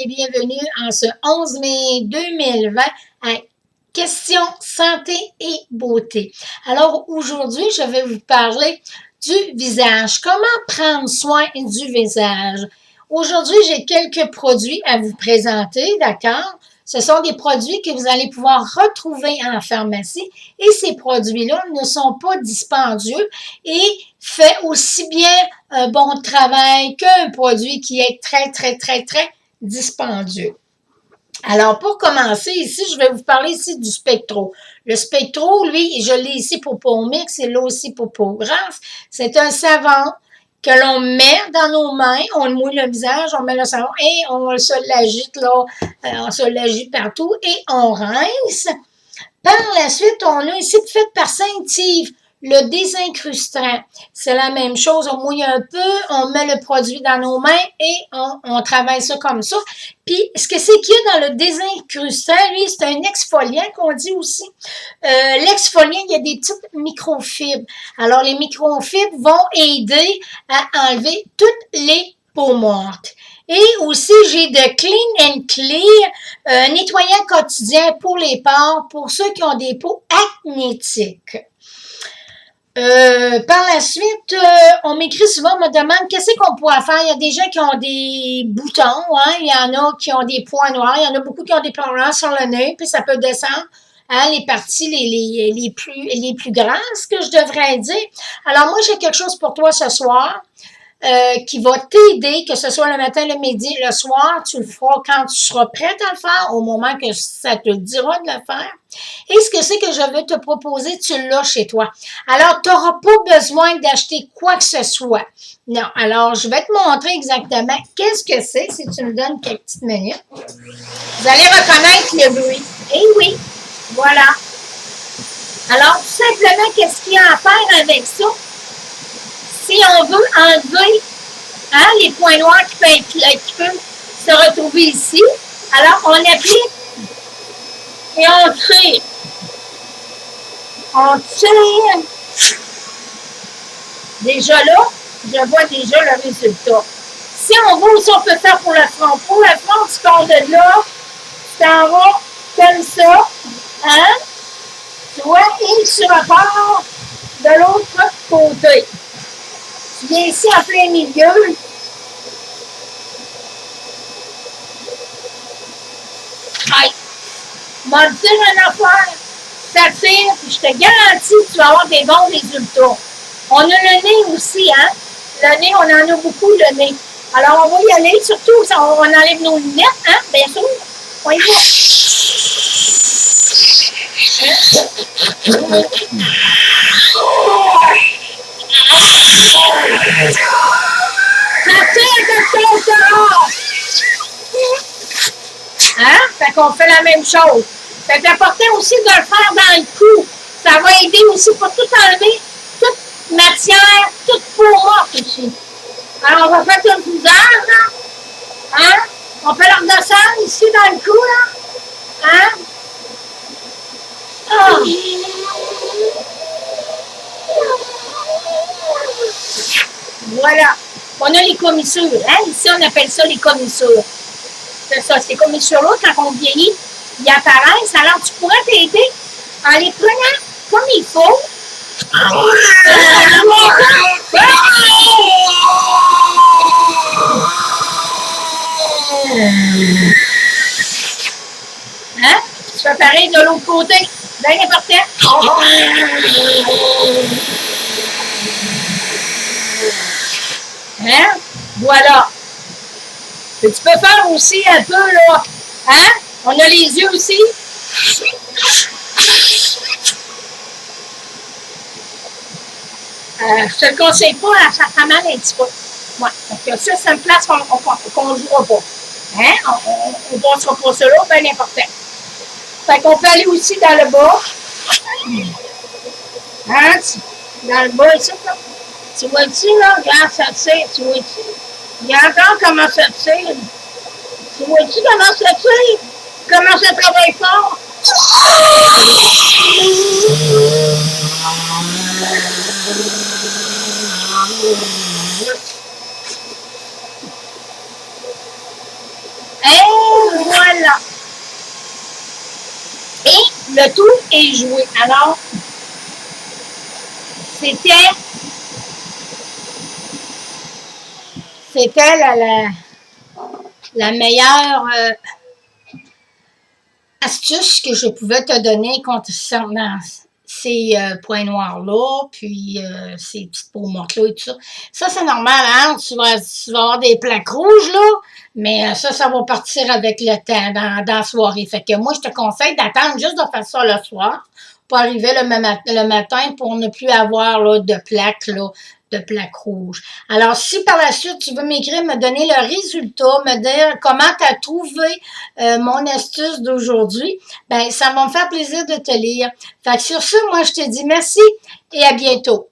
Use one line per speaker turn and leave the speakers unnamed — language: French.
et bienvenue en ce 11 mai 2020 à Questions santé et beauté. Alors aujourd'hui, je vais vous parler du visage. Comment prendre soin du visage? Aujourd'hui, j'ai quelques produits à vous présenter, d'accord? Ce sont des produits que vous allez pouvoir retrouver en pharmacie et ces produits-là ne sont pas dispendieux et fait aussi bien un bon travail qu'un produit qui est très, très, très, très dispendieux. Alors, pour commencer, ici, je vais vous parler ici du Spectro. Le Spectro, lui, je l'ai ici pour peau mixte et là aussi pour peau grasse. C'est un savon que l'on met dans nos mains, on mouille le visage, on met le savon et on se l'agite là, on se l'agite partout et on rince. Par la suite, on a ici fait par Saint-Yves, le désincrustant. C'est la même chose, on mouille un peu, on met le produit dans nos mains et on travaille ça comme ça. Puis, ce que c'est qu'il y a dans le désincrustant, lui, c'est un exfoliant qu'on dit aussi. L'exfoliant, il y a des petites microfibres. Alors, les microfibres vont aider à enlever toutes les peaux mortes. Et aussi, j'ai de Clean and Clear, nettoyant quotidien pour les pores, pour ceux qui ont des peaux acnétiques. Par la suite, on m'écrit souvent, on me demande qu'est-ce qu'on pourrait faire. Il y a des gens qui ont des boutons, hein? Il y en a qui ont des points noirs, il y en a beaucoup qui ont des points noirs sur le nez, puis ça peut descendre. Hein, les parties les plus grasses, que je devrais dire. Alors, moi, j'ai quelque chose pour toi ce soir. Qui va t'aider, que ce soit le matin, le midi, le soir, tu le feras quand tu seras prête à le faire, au moment que ça te dira de le faire. Et ce que c'est que je veux te proposer, tu l'as chez toi. Alors, tu n'auras pas besoin d'acheter quoi que ce soit. Non, alors, je vais te montrer exactement qu'est-ce que c'est, si tu me donnes quelques petites minutes. Vous allez reconnaître le bruit. Eh oui, voilà. Alors, tout simplement, qu'est-ce qu'il y a à faire avec ça? Si on veut enlever les points noirs qui peuvent se retrouver ici, alors on applique et on tire. On tire. Déjà là, je vois déjà le résultat. Si on veut aussi, on peut faire pour le front. Pour le front, tu pars de là, tu t'en vas comme ça, hein? Tu vois, et tu repars de l'autre côté. Tu viens ici en plein milieu. Hey, m'a dit une affaire, ça tire, puis je te garantis que tu vas avoir des bons résultats. On a le nez aussi, hein? Le nez, on en a beaucoup, le nez. Alors, on va y aller, surtout, on enlève nos lunettes, hein? Bien sûr. On y va. Ça tire quelque chose dehors. Hein? Fait qu'on fait la même chose. C'est important aussi de le faire dans le cou. Ça va aider aussi pour tout enlever, toute matière, toute peau morte ici. Alors, on va faire tout le visage, là. Hein? On fait leur descendre ici dans le cou, là. Hein? Oh. Voilà. On a les commissures. Hein? Ici, on appelle ça les commissures. C'est ça. Ces commissures-là, quand on vieillit, ils apparaissent. Alors, tu pourrais t'aider en les prenant comme il faut. Hein? Tu fais pareil de l'autre côté. Bien important. Hein? Voilà. Et tu peux faire aussi un peu, là. Hein? On a les yeux aussi. Je te le conseille pas, ça fait mal un petit peu. Ouais. Donc, ça, c'est une place qu'on ne jouera pas. Hein? On ne passera pas ça là, bien important. Fait qu'on peut aller aussi dans le bas. Hein? Dans le bas, ici, là. Tu vois-tu, là? Regarde, ça tire. Tu vois-tu? Regarde comment ça tire. Tu vois-tu comment ça tire? Comment ça travaille fort? Hey! Voilà. Et le tout est joué. Alors, c'était la meilleure astuce que je pouvais te donner concernant ces points noirs-là, puis ces petites peaux mortes-là et tout ça. Ça, c'est normal, hein? Tu vas avoir des plaques rouges, là, mais ça va partir avec le temps dans la soirée. Fait que moi, je te conseille d'attendre juste de faire ça le soir pour arriver le matin pour ne plus avoir là, de plaques rouges. Alors, si par la suite, tu veux m'écrire, me donner le résultat, me dire comment tu as trouvé mon astuce d'aujourd'hui, ben ça va me faire plaisir de te lire. Fait que sur ce, moi, je te dis merci et à bientôt.